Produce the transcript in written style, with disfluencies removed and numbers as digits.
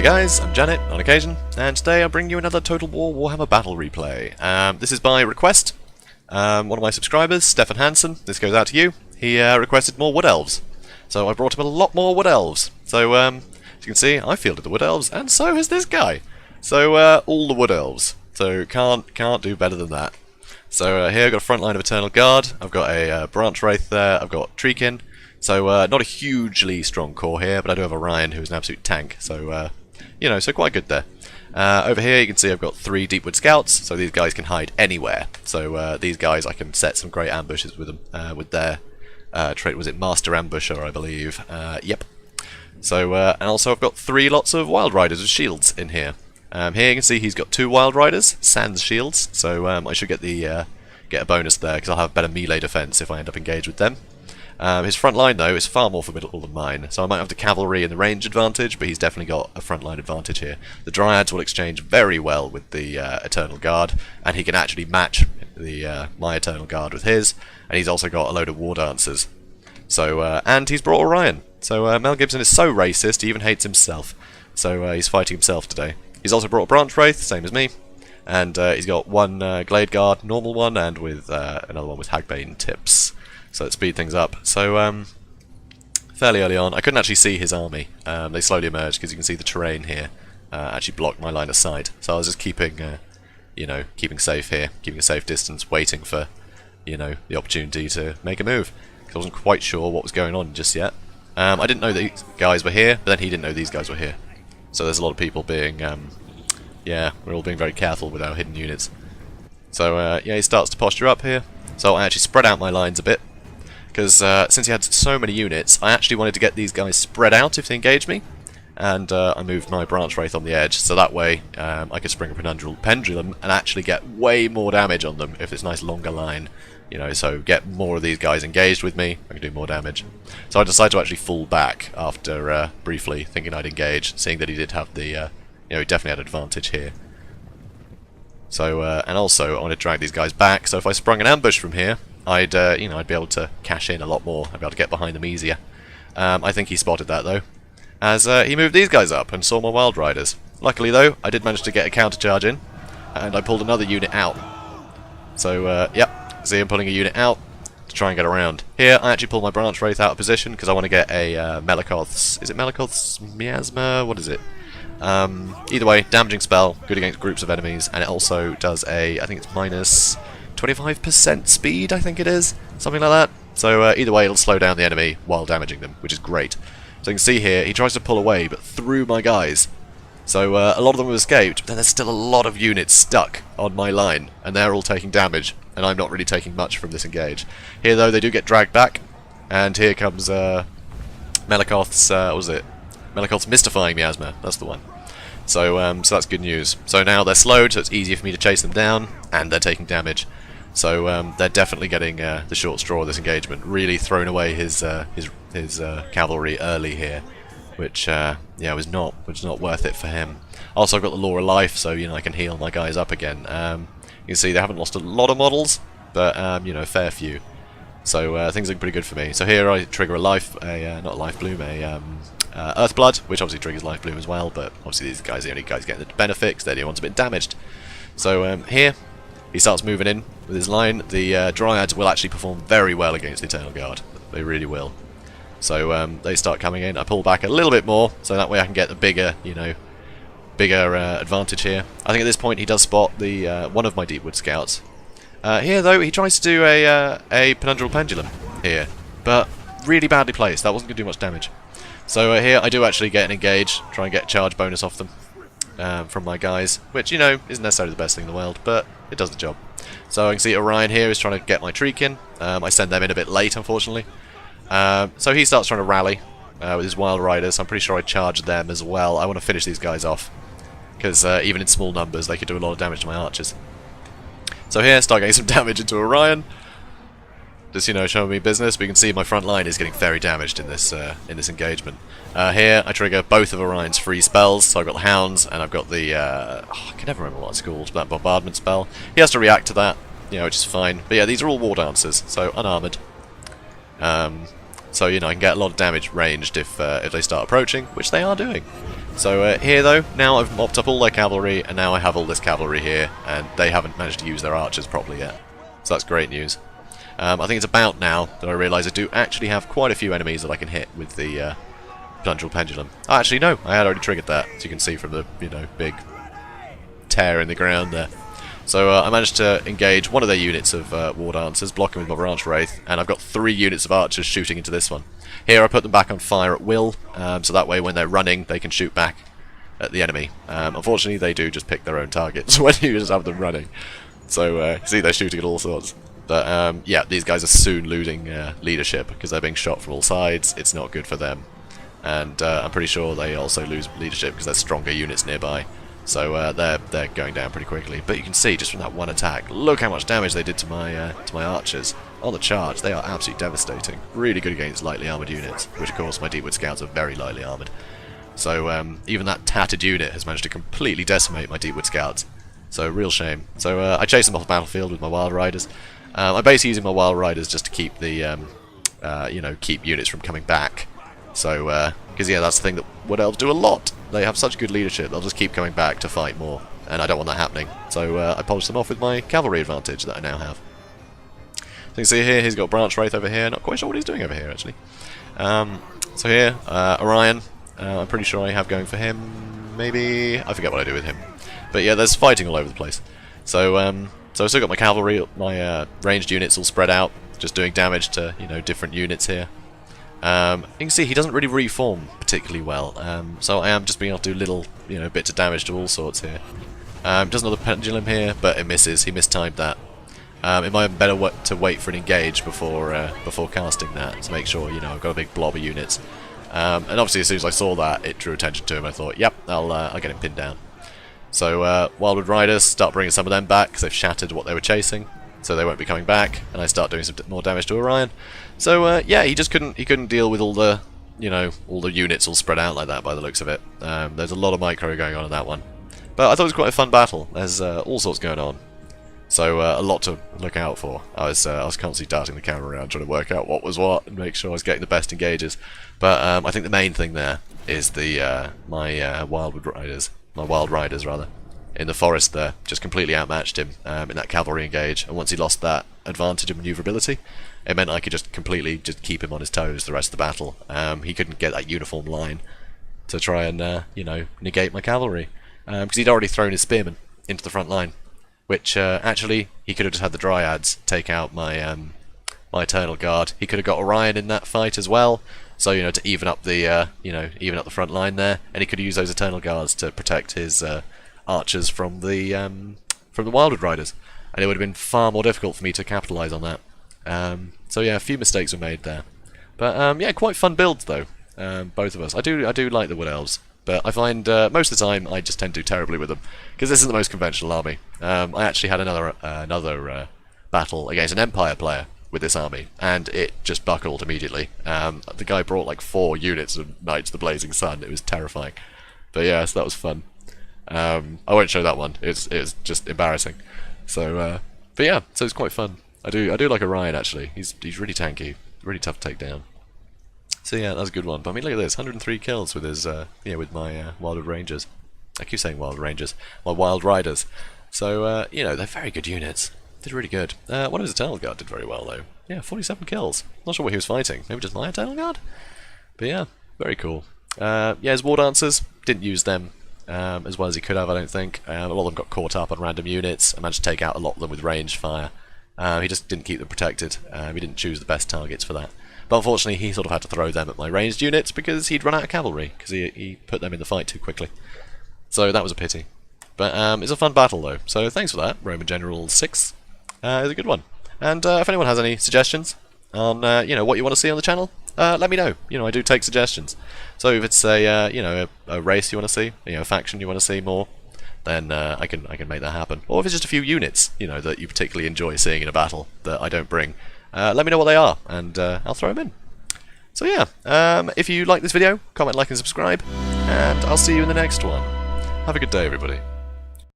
Hey guys, I'm Janet on occasion, and today I bring you another Total War Warhammer Battle Replay. This is by request. One of my subscribers, Stefan Hansen, this goes out to you. He requested more Wood Elves, so I brought him a lot more Wood Elves. So as you can see, I fielded the Wood Elves, and so has this guy. So all the Wood Elves. So can't do better than that. So here I've got a front line of Eternal Guard. I've got a Branch Wraith there. I've got Treekin. So not a hugely strong core here, but I do have Orion, who's an absolute tank. So you know, so quite good there. Over here you can see I've got 3 Deepwood Scouts, so these guys can hide anywhere. So these guys, I can set some great ambushes with them, with their trait, was it Master Ambusher, I believe. Yep. So, and also I've got 3 lots of Wild Riders with shields in here. Here you can see he's got 2 Wild Riders, sans shields, so I should get the get a bonus there, because I'll have better melee defense if I end up engaged with them. His front line, though, is far more formidable than mine, so I might have the cavalry and the range advantage, but he's definitely got a front line advantage here. The Dryads will exchange very well with the Eternal Guard, and he can actually match the my Eternal Guard with his, and he's also got a load of War Dancers. So, and he's brought Orion. So Mel Gibson is so racist, he even hates himself. So he's fighting himself today. He's also brought a Branch Wraith, same as me, and he's got 1 Glade Guard, normal one, and with another one with Hagbane tips. So let's speed things up. So fairly early on, I couldn't actually see his army. They slowly emerged because you can see the terrain here actually blocked my line of sight. So I was just keeping, you know, keeping safe here, keeping a safe distance, waiting for, you know, the opportunity to make a move. Because I wasn't quite sure what was going on just yet. I didn't know these guys were here, but then he didn't know these guys were here. So there's a lot of people being, yeah, we're all being very careful with our hidden units. So yeah, he starts to posture up here. So I actually spread out my lines a bit. Because since he had so many units, I actually wanted to get these guys spread out if they engage me, and I moved my Branch Wraith on the edge, so that way I could spring a Pendulum and actually get way more damage on them if it's a nice longer line, you know, so get more of these guys engaged with me, I can do more damage. So I decided to actually fall back after briefly thinking I'd engage, seeing that he did have the, you know, he definitely had an advantage here. So, and also I want to drag these guys back, so if I sprung an ambush from here, I'd, you know, I'd be able to cash in a lot more. I'd be able to get behind them easier. I think he spotted that though, as he moved these guys up and saw my Wild Riders. Luckily though, I did manage to get a counter charge in, and I pulled another unit out. So, yep, see him pulling a unit out to try and get around. Here, I actually pulled my Branch Wraith out of position because I want to get a Melikoth's. Is it Melikoth's Miasma? What is it? Either way, damaging spell, good against groups of enemies, and it also does a, I think it's minus 25% speed, I think it is, something like that. So either way, it'll slow down the enemy while damaging them, which is great. So you can see here, he tries to pull away, but through my guys. So a lot of them have escaped, but then there's still a lot of units stuck on my line, and they're all taking damage, and I'm not really taking much from this engage. Here, though, they do get dragged back, and here comes Melikoth's, what was it? Melikoth's Mystifying Miasma, that's the one. So, so that's good news. So now they're slowed, so it's easier for me to chase them down, and they're taking damage. So they're definitely getting the short straw of this engagement. Really thrown away his cavalry early here, which yeah was not worth it for him. Also, I've got the Law of Life, so you know I can heal my guys up again. You can see they haven't lost a lot of models, but you know, a fair few. So things look pretty good for me. So here I trigger a life, not a life bloom, a Earthblood, which obviously triggers life bloom as well. But obviously these guys are the only guys getting the benefit, 'cause they're the ones a bit damaged. So here. He starts moving in with his line. The Dryads will actually perform very well against the Eternal Guard. They really will. So they start coming in. I pull back a little bit more, so that way I can get the bigger, you know, bigger advantage here. I think at this point he does spot the one of my Deepwood Scouts. Here though, he tries to do a Penundral Pendulum here, but really badly placed. That wasn't going to do much damage. So here I do actually get an engage, try and get a charge bonus off them. From my guys, which, you know, isn't necessarily the best thing in the world, but it does the job. So I can see Orion here is trying to get my Treekin. I send them in a bit late, unfortunately. So he starts trying to rally with his Wild Riders. I'm pretty sure I charged them as well. I want to finish these guys off, because even in small numbers they could do a lot of damage to my archers. So here, start getting some damage into Orion. Just, you know, showing me business, but you can see my front line is getting very damaged in this engagement. Here, I trigger both of Orion's free spells, so I've got the Hounds, and I've got the, I can never remember what it's called, that Bombardment spell. He has to react to that, you know, which is fine. But yeah, these are all War Dancers, so unarmoured. So, you know, I can get a lot of damage ranged if they start approaching, which they are doing. So here, though, now I've mopped up all their cavalry, and now I have all this cavalry here, and they haven't managed to use their archers properly yet. So that's great news. I think it's about now that I realise I do actually have quite a few enemies that I can hit with the Plungeful Pendulum. Oh, actually, no, I had already triggered that, as you can see from the, you know, big tear in the ground there. So I managed to engage one of their units of War Dancers, block him with my Branch Wraith, and I've got 3 units of archers shooting into this one. Here I put them back on fire at will, so that way when they're running they can shoot back at the enemy. Unfortunately they do just pick their own targets when you just have them running. So see, they're shooting at all sorts. But yeah, these guys are soon losing leadership because they're being shot from all sides. It's not good for them. And I'm pretty sure they also lose leadership because there's stronger units nearby. So they're going down pretty quickly. But you can see just from that one attack, look how much damage they did to my archers. On the charge, they are absolutely devastating. Really good against lightly armoured units, which of course my Deepwood Scouts are very lightly armoured. So even that tattered unit has managed to completely decimate my Deepwood Scouts. So real shame. So I chased them off the battlefield with my Wild Riders. I'm basically using my Wild Riders just to keep the you know, keep units from coming back. So because yeah, that's the thing that Wood Elves do a lot. They have such good leadership, they'll just keep coming back to fight more, and I don't want that happening. So I polished them off with my cavalry advantage that I now have. So you can see here, he's got Branch Wraith over here. Not quite sure what he's doing over here, actually. So here, Orion, I'm pretty sure I have going for him. Maybe I forget what I do with him. But yeah, there's fighting all over the place. So so I've still got my cavalry, my ranged units all spread out, just doing damage to, you know, different units here. You can see he doesn't really reform particularly well, so I am just being able to do little, you know, bits of damage to all sorts here. Does another pendulum here, but it misses. He mistimed that. It might have been better to wait for an engage before before casting that to make sure, you know, I've got a big blob of units. And obviously, as soon as I saw that, it drew attention to him. I thought, yep, I'll get him pinned down. So Wildwood Riders start bringing some of them back because they've shattered what they were chasing, so they won't be coming back. And I start doing some more damage to Orion. So yeah, he just couldn't deal with all the, you know, all the units all spread out like that by the looks of it. There's a lot of micro going on in that one, but I thought it was quite a fun battle. There's all sorts going on, so a lot to look out for. I was constantly darting the camera around trying to work out what was what and make sure I was getting the best engages. But I think the main thing there is the my Wild Riders rather, in the forest there, just completely outmatched him in that cavalry engage, and once he lost that advantage of manoeuvrability, it meant I could just completely just keep him on his toes the rest of the battle. He couldn't get that uniform line to try and you know, negate my cavalry, because he'd already thrown his spearmen into the front line, which actually he could have just had the Dryads take out my my Eternal Guard. He could have got Orion in that fight as well, so, you know, to even up the you know, even up the front line there, and he could use those Eternal Guards to protect his archers from the Wildwood Riders, and it would have been far more difficult for me to capitalise on that. So yeah, a few mistakes were made there, but yeah, quite fun builds though. Both of us. I do like the Wood Elves, but I find most of the time I just tend to do terribly with them because this isn't the most conventional army. I actually had another battle against an Empire player with this army, and it just buckled immediately. The guy brought like 4 units of Knights of the Blazing Sun. It was terrifying, but yeah, so that was fun. I won't show that one. It was just embarrassing. So, but yeah, so it's quite fun. I do like Orion actually. He's really tanky, really tough to take down. So yeah, that was a good one. But I mean, look at this, 103 kills with his yeah, with my Wildwood Rangers. I keep saying Wild Rangers, my Wild Riders. So you know, they're very good units. Did really good. One of his Eternal Guard did very well though. Yeah, 47 kills. Not sure what he was fighting. Maybe just my Eternal Guard. But yeah, very cool. Yeah, his War Dancers, didn't use them as well as he could have, I don't think. A lot of them got caught up on random units. I managed to take out a lot of them with ranged fire. He just didn't keep them protected. He didn't choose the best targets for that. But unfortunately, he sort of had to throw them at my ranged units because he'd run out of cavalry, because he put them in the fight too quickly. So that was a pity. But it's a fun battle though, so thanks for that, Roman General 6. It was a good one. And if anyone has any suggestions on you know, what you want to see on the channel, let me know. You know, I do take suggestions. So if it's a you know, a race you want to see, you know, a faction you want to see more, then I can make that happen. Or if it's just a few units, you know, that you particularly enjoy seeing in a battle that I don't bring, let me know what they are, and I'll throw them in. So yeah, if you like this video, comment, like, and subscribe, and I'll see you in the next one. Have a good day, everybody.